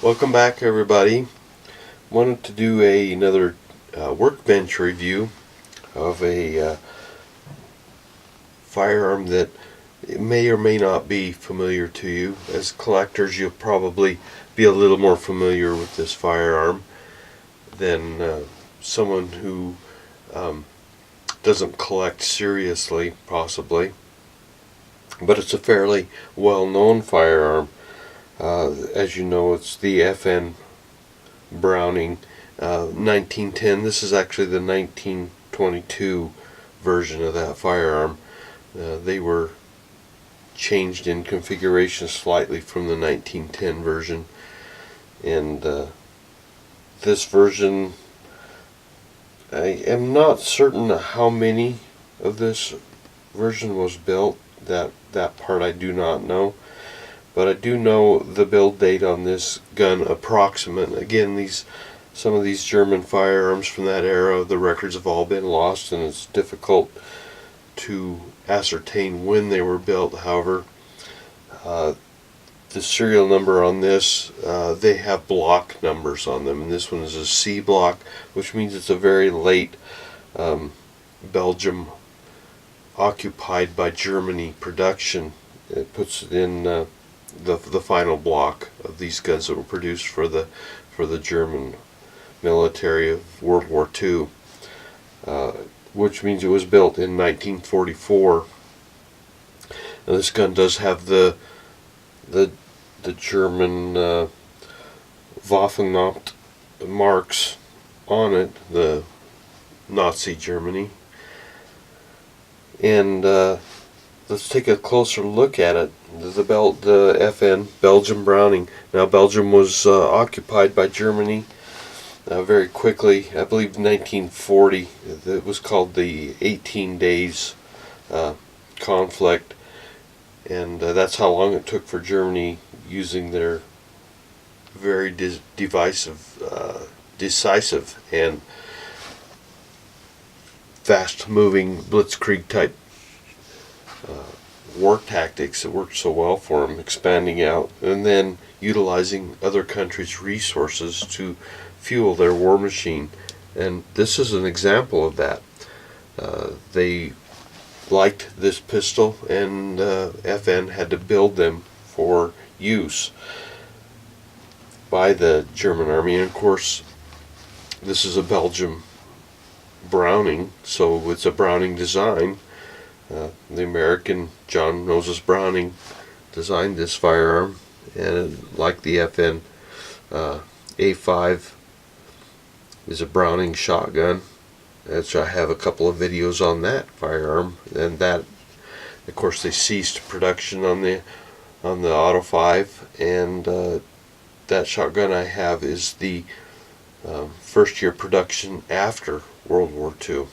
Welcome back, everybody. Wanted to do another workbench review of a firearm that may or may not be familiar to you. As collectors, you'll probably be a little more familiar with this firearm than someone who doesn't collect seriously, possibly. But it's a fairly well-known firearm. As you know, it's the FN Browning 1910. This is actually the 1922 version of that firearm. They were changed in configuration slightly from the 1910 version, and this version, I am not certain how many of this version was built. That part I do not know. But I do know the build date on this gun approximate. Again, some of these German firearms from that era, the records have all been lost, and it's difficult to ascertain when they were built. However, the serial number on this, they have block numbers on them, and this one is a C block, which means it's a very late Belgium occupied by Germany production. It puts it in the final block of these guns that were produced for the German military of World War II, which means it was built in 1944. Now, this gun does have the German Waffenamt marks on it, the Nazi Germany, and let's take a closer look at it. The FN Belgium Browning. Now, Belgium was occupied by Germany very quickly. I believe 1940. It was called the 18 Days conflict, and that's how long it took for Germany, using their very decisive and fast-moving blitzkrieg type war tactics that worked so well for them, expanding out and then utilizing other countries' resources to fuel their war machine. And this is an example of that. They liked this pistol, and FN had to build them for use by the German army. And of course, this is a Belgium Browning, so it's a Browning design. The American John Moses Browning designed this firearm, and like the FN A5 is a Browning shotgun. I have a couple of videos on that firearm, and that, of course, they ceased production on the Auto 5, and that shotgun I have is the first year production after World War II.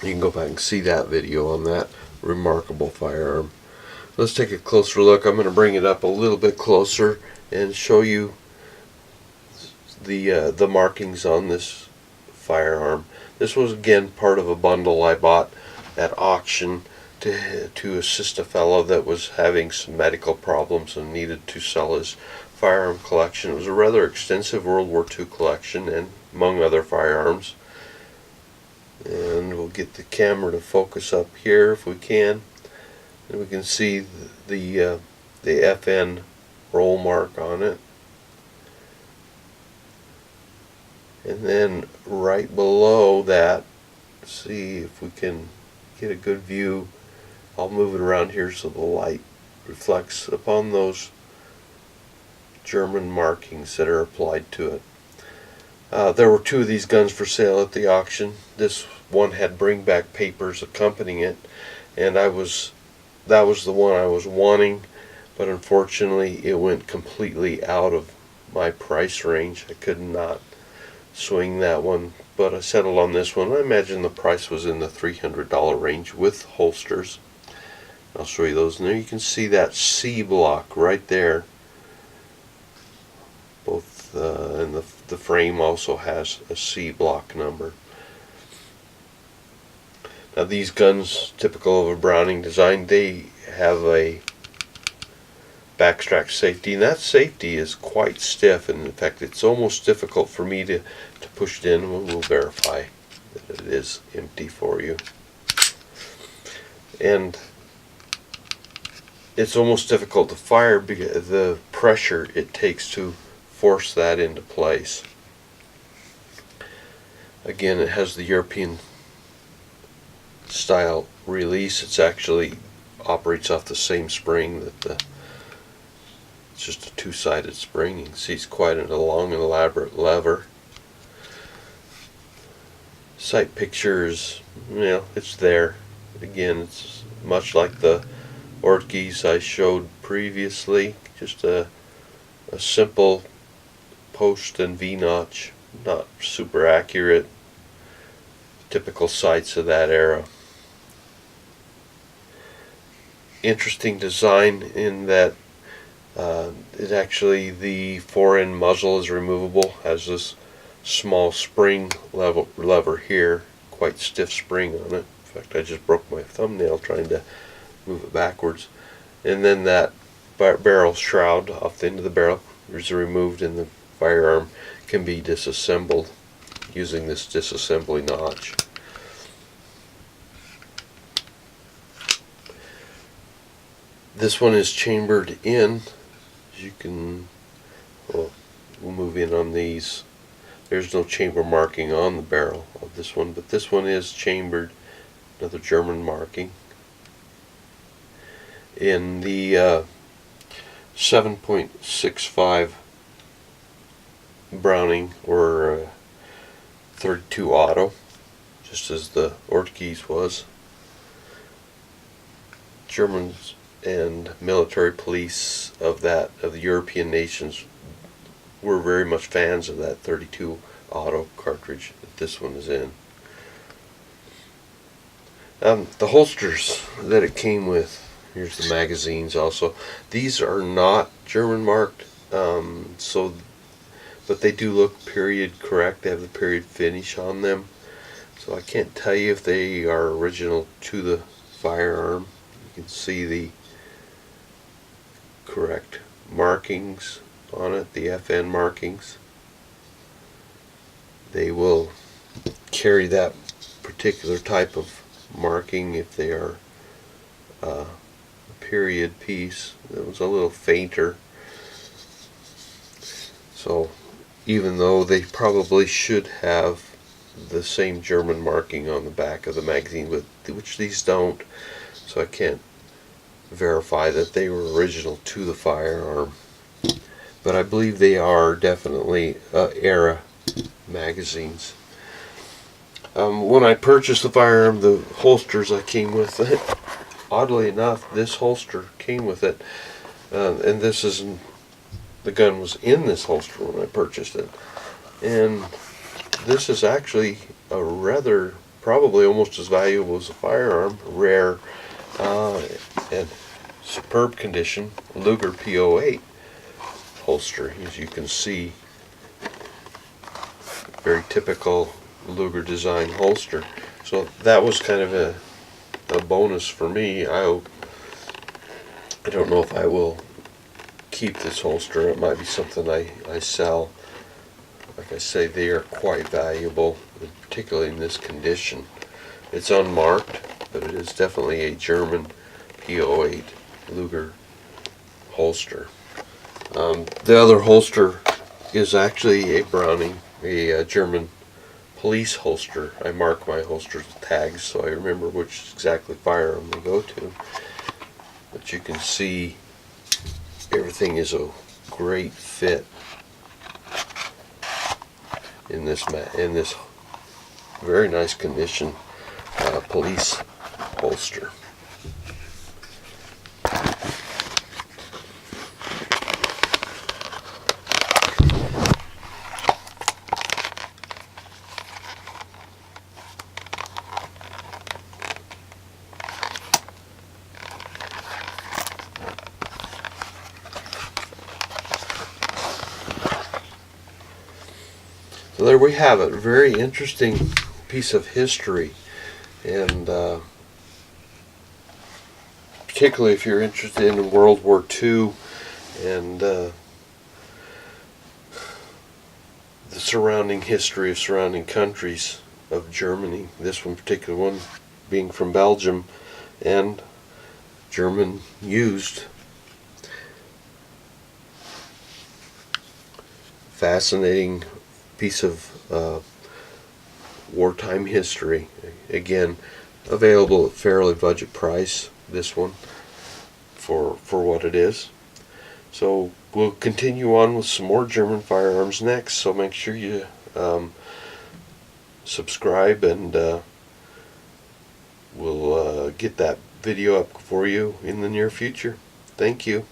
You can go back and see that video on that remarkable firearm. Let's take a closer look. I'm going to bring it up a little bit closer and show you the markings on this firearm. This was again part of a bundle I bought at auction to assist a fellow that was having some medical problems and needed to sell his firearm collection. It was a rather extensive World War II collection, and among other firearms. And we'll get the camera to focus up here if we can, and we can see the FN roll mark on it. And then right below that, see if we can get a good view. I'll move it around here so the light reflects upon those German markings that are applied to it. There were two of these guns for sale at the auction. This one had bring back papers accompanying it, and that was the one I was wanting, but unfortunately it went completely out of my price range. I could not swing that one, but I settled on this one. I imagine the price was in the $300 range with holsters. I'll show you those, and there you can see that C block right there. Both and the frame also has a C block number. Now, these guns, typical of a Browning design, they have a backstrap safety, and that safety is quite stiff, and in fact it's almost difficult for me to push it in. We'll verify that it is empty for you. And it's almost difficult to fire because of the pressure it takes to force that into place. Again, it has the European style release. It's actually operates off the same spring that it's just a two-sided spring. You can see it's quite a long and elaborate lever. Sight pictures, it's there. Again, it's much like the Ortgies I showed previously, just a simple post and V-notch, not super accurate, typical sights of that era. Interesting design in that it actually, the fore-end muzzle is removable, has this small spring lever here, quite stiff spring on it. In fact, I just broke my thumbnail trying to move it backwards. And then that barrel shroud off the end of the barrel is removed, and the firearm can be disassembled using this disassembly notch. This one is chambered in. As you can, we'll move in on these. There's no chamber marking on the barrel of this one, but this one is chambered, another German marking. In the 7.65 Browning, or 32 auto, just as the Ortgies was. Germans and military police of the European nations were very much fans of that 32 auto cartridge that this one is in. The holsters that it came with, here's the magazines also. These are not German marked, but they do look period correct. They have the period finish on them, so I can't tell you if they are original to the firearm. You can see the correct markings on it, the FN markings. They will carry that particular type of marking if they are a period piece. It was a little fainter, so even though they probably should have the same German marking on the back of the magazine, which these don't, so I can't verify that they were original to the firearm, but I believe they are definitely era magazines. When I purchased the firearm, the holsters I came with, oddly enough, this holster came with it, and this is, the gun was in this holster when I purchased it, and this is actually a rather, probably almost as valuable as a firearm, rare and superb condition Luger P08 holster. As you can see, very typical Luger design holster. So that was kind of a bonus for me. I don't know if I will keep this holster. It might be something I sell. Like I say, they are quite valuable, particularly in this condition. It's unmarked, but it is definitely a German P08 Luger holster. The other holster is actually a Browning, a German police holster. I mark my holsters with tags so I remember which exactly firearm they go to. But you can see everything is a great fit in this very nice condition police holster. So there we have it. Very interesting piece of history, and particularly if you're interested in World War II, and the surrounding history of surrounding countries of Germany. This one particular one being from Belgium, and German used. Fascinating piece of wartime history. Again, available at fairly budget price, this one, for what it is. So we'll continue on with some more German firearms next, so make sure you subscribe, and we'll get that video up for you in the near future. Thank you.